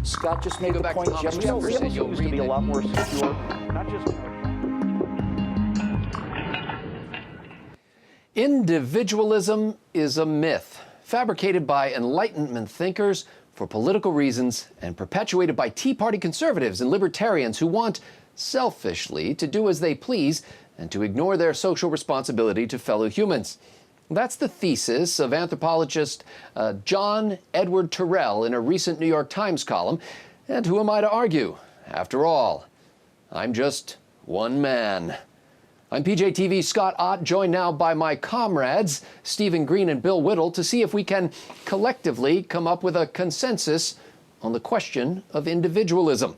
Scott just made the point. Civil seems to be a lot more secure, not just. Individualism is a myth fabricated by Enlightenment thinkers for political reasons and perpetuated by Tea Party conservatives and libertarians who want, selfishly, to do as they please and to ignore their social responsibility to fellow humans. That's the thesis of anthropologist John Edward Terrell in a recent New York Times column. And who am I to argue? After all, I'm just one man. I'm PJTV's Scott Ott, joined now by my comrades, Stephen Green and Bill Whittle, to see if we can collectively come up with a consensus on the question of individualism.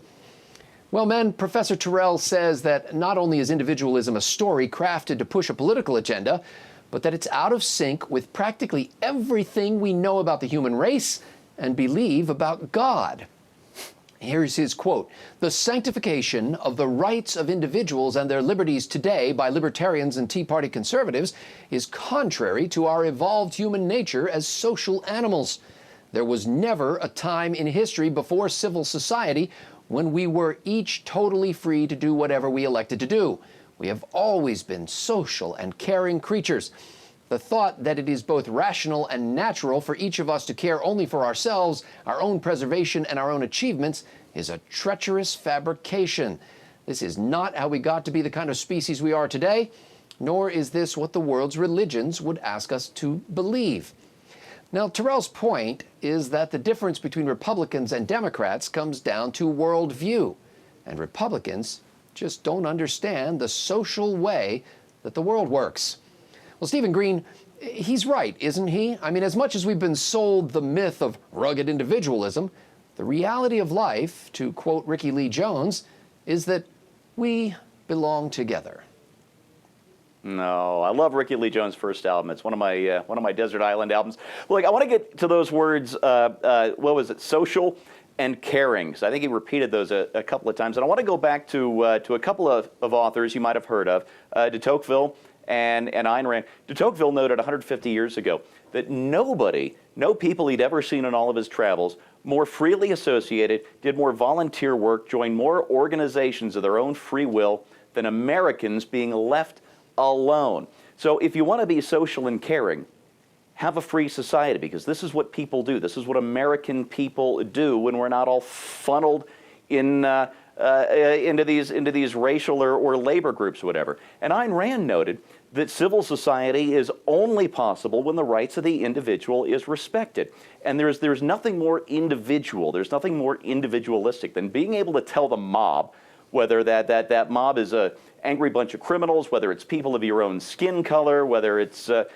Well, men, Professor Terrell says that not only is individualism a story crafted to push a political agenda, but that it's out of sync with practically everything we know about the human race and believe about God. Here's his quote: "The sanctification of the rights of individuals and their liberties today by libertarians and Tea Party conservatives is contrary to our evolved human nature as social animals. There was never a time in history before civil society when we were each totally free to do whatever we elected to do. We have always been social and caring creatures. The thought that it is both rational and natural for each of us to care only for ourselves, our own preservation, and our own achievements is a treacherous fabrication. This is not how we got to be the kind of species we are today, nor is this what the world's religions would ask us to believe." Now, Terrell's point is that the difference between Republicans and Democrats comes down to worldview, and Republicans just don't understand the social way that the world works. Well, Stephen Green, he's right, isn't he? I mean, as much as we've been sold the myth of rugged individualism, the reality of life, to quote Ricky Lee Jones, is that we belong together. No, I love Ricky Lee Jones' first album. It's one of my Desert Island albums. Look, I want to get to those words. What was it? Social and caring. So I think he repeated those a couple of times. And I want to go back to a couple of authors you might have heard of, de Tocqueville and Ayn Rand. De Tocqueville noted 150 years ago that no people he'd ever seen in all of his travels, more freely associated, did more volunteer work, joined more organizations of their own free will than Americans being left alone. So if you want to be social and caring, have a free society, because this is what people do. This is what American people do when we're not all funneled into these racial or labor groups or whatever. And Ayn Rand noted that civil society is only possible when the rights of the individual is respected. And there's nothing more individual, there's nothing more individualistic than being able to tell the mob, whether that mob is a angry bunch of criminals, whether it's people of your own skin color, whether it's the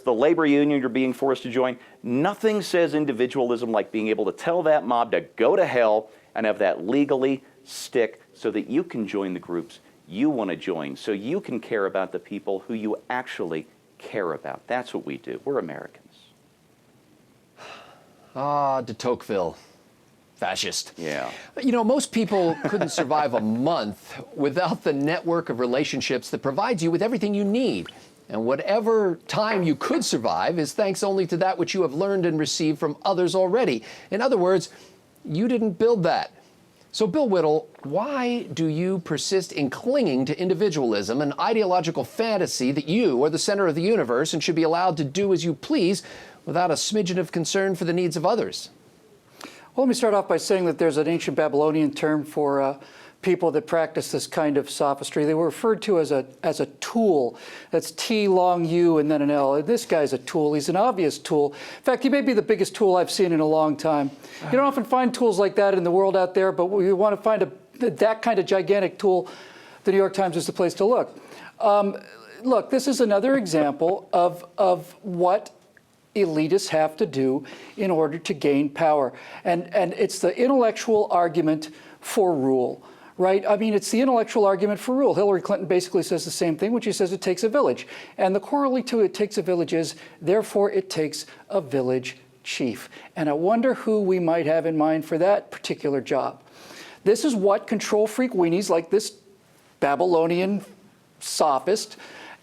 labor union you're being forced to join. Nothing says individualism like being able to tell that mob to go to hell and have that legally stick so that you can join the groups you want to join, so you can care about the people who you actually care about. That's what we do. We're Americans. Ah, de Tocqueville. Fascist. Yeah. You know, most people couldn't survive a month without the network of relationships that provides you with everything you need. And whatever time you could survive is thanks only to that which you have learned and received from others already. In other words, you didn't build that. So, Bill Whittle, why do you persist in clinging to individualism, an ideological fantasy that you are the center of the universe and should be allowed to do as you please without a smidgen of concern for the needs of others? Well, let me start off by saying that there's an ancient Babylonian term for people that practice this kind of sophistry. They were referred to as a tool. That's T long U and then an L. This guy's a tool. He's an obvious tool. In fact, he may be the biggest tool I've seen in a long time. You don't often find tools like that in the world out there, but we want to find that kind of gigantic tool. The New York Times is the place to look. Look, this is another example of what elitists have to do in order to gain power. And it's the intellectual argument for rule, right? I mean, it's the intellectual argument for rule. Hillary Clinton basically says the same thing when she says it takes a village. And the corollary to it takes a village is, therefore, it takes a village chief. And I wonder who we might have in mind for that particular job. This is what control freak weenies like this Babylonian sophist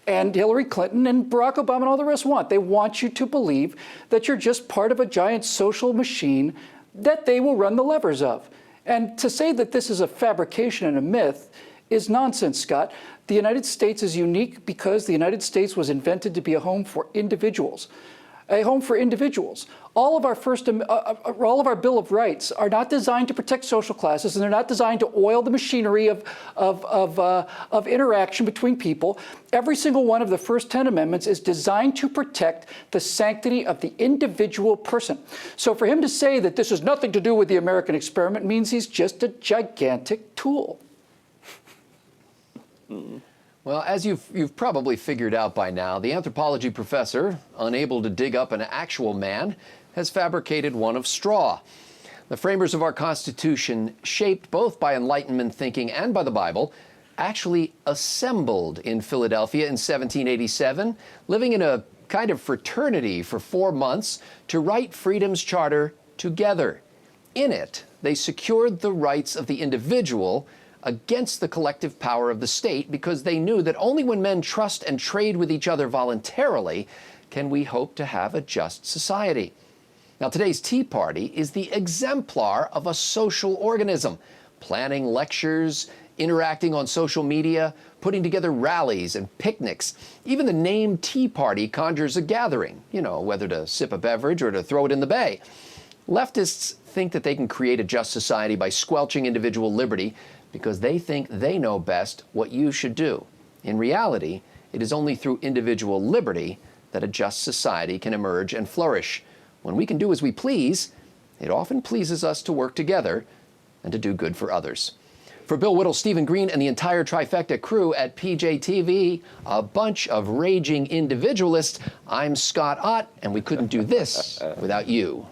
and Hillary Clinton and Barack Obama and all the rest want. They want you to believe that you're just part of a giant social machine that they will run the levers of. And to say that this is a fabrication and a myth is nonsense, Scott. The United States is unique because the United States was invented to be a home for individuals. A home for individuals. All of our Bill of Rights are not designed to protect social classes, and they're not designed to oil the machinery of interaction between people. Every single one of the first 10 amendments is designed to protect the sanctity of the individual person. So for him to say that this has nothing to do with the American experiment means he's just a gigantic tool. Well, as you've probably figured out by now, the anthropology professor, unable to dig up an actual man, has fabricated one of straw. The framers of our Constitution, shaped both by Enlightenment thinking and by the Bible, actually assembled in Philadelphia in 1787, living in a kind of fraternity for 4 months to write freedom's charter together. In it, they secured the rights of the individual against the collective power of the state, because they knew that only when men trust and trade with each other voluntarily can we hope to have a just society. Now, today's Tea Party is the exemplar of a social organism, planning lectures, interacting on social media, putting together rallies and picnics. Even the name Tea Party conjures a gathering, whether to sip a beverage or to throw it in the bay. Leftists think that they can create a just society by squelching individual liberty because they think they know best what you should do. In reality, it is only through individual liberty that a just society can emerge and flourish. When we can do as we please, it often pleases us to work together and to do good for others. For Bill Whittle, Stephen Green, and the entire Trifecta crew at PJTV, a bunch of raging individualists, I'm Scott Ott, and we couldn't do this without you.